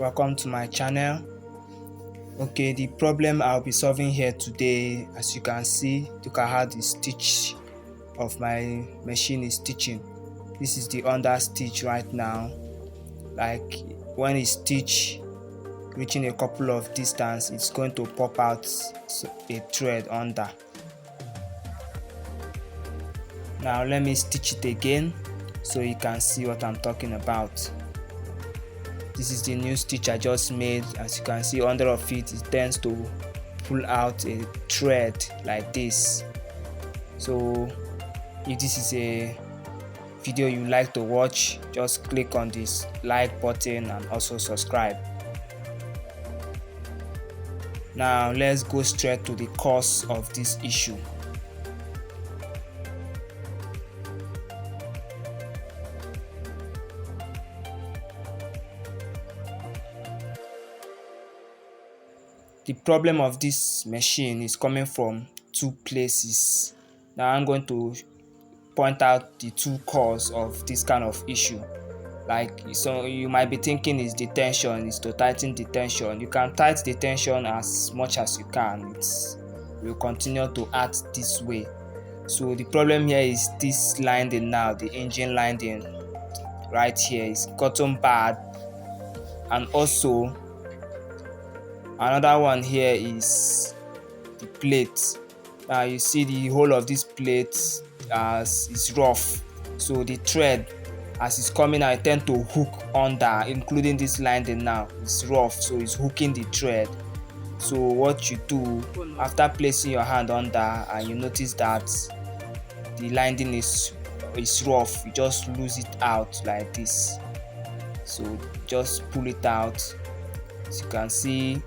Welcome to my channel. Okay, the problem I'll be solving here today, as you can see, look at how the stitch of my machine is stitching. This is the under stitch right now. Like when it stitch reaching a couple of distance, it's going to pop out a thread under. Now let me stitch it again so you can see what I'm talking about. This is the new stitch I just made. As you can see, under of it tends to pull out a thread like this. So if this is a video you like to watch, just click on this like button and also subscribe. Now let's go straight to the cause of this issue. The problem of this machine is coming from two places. Now I'm going to point out the two causes of this kind of issue. Like, so you might be thinking is the tension, is to tighten the tension. You can tighten the tension as much as you can. It will continue to act this way. So the problem here is this lining now, the engine lining right here is gotten bad, and also another one here is the plate. Now you see the whole of this plate is rough, so the thread as it's coming out, I tend to hook under, including this lining now. It's rough, so it's hooking the thread. So what you do after placing your hand under and you notice that the lining is rough, you just lose it out like this. So just pull it out. As you can see,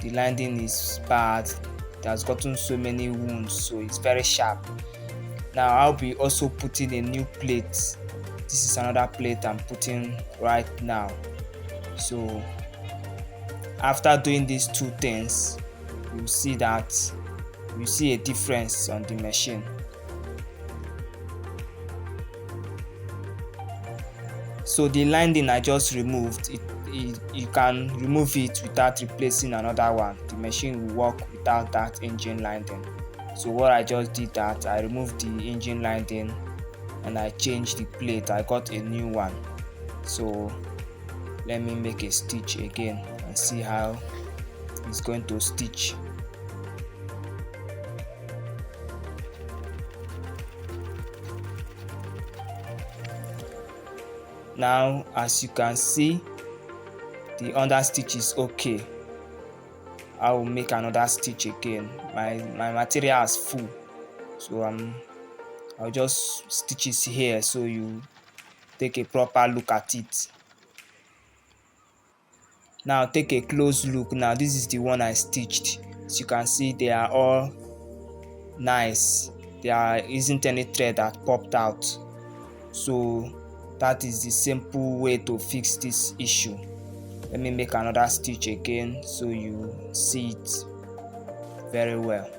the lining is bad. It has gotten so many wounds, so it's very sharp. Now I'll be also putting a new plate. This is another plate I'm putting right now. So after doing these two things, you see a difference on the machine. So the lining I just removed, you can remove it without replacing another one. The machine will work without that engine lining. So what I just did that I removed the engine lining and I changed the plate. I got a new one. So let me make a stitch again and see how it's going to stitch. Now as you can see, the under stitch is okay. I will make another stitch again. My material is full, so I'll just stitch it here so you take a proper look at it. Now take a close look. Now this is the one I stitched. As you can see, they are all nice. There isn't any thread that popped out. So that is the simple way to fix this issue. Let me make another stitch again so you see it very well.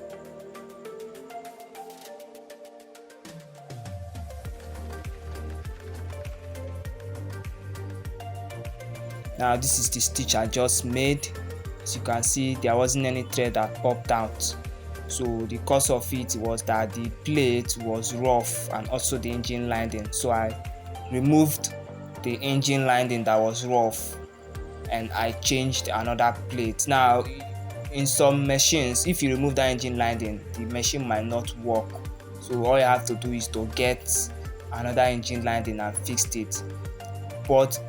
Now this is the stitch I just made. As you can see, there wasn't any thread that popped out. So the cause of it was that the plate was rough and also the engine lining. So I removed the engine lining that was rough and I changed another plate. Now in some machines, if you remove that engine lining, the machine might not work. So all you have to do is to get another engine lining and fix it. But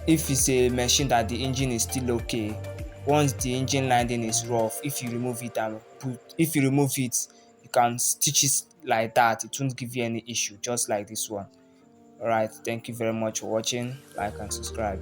if it's a machine that the engine is still okay, once the engine lining is rough, if you remove it, you can stitch it like that. It won't give you any issue, just like this one. Alright, thank you very much for watching. Like and subscribe.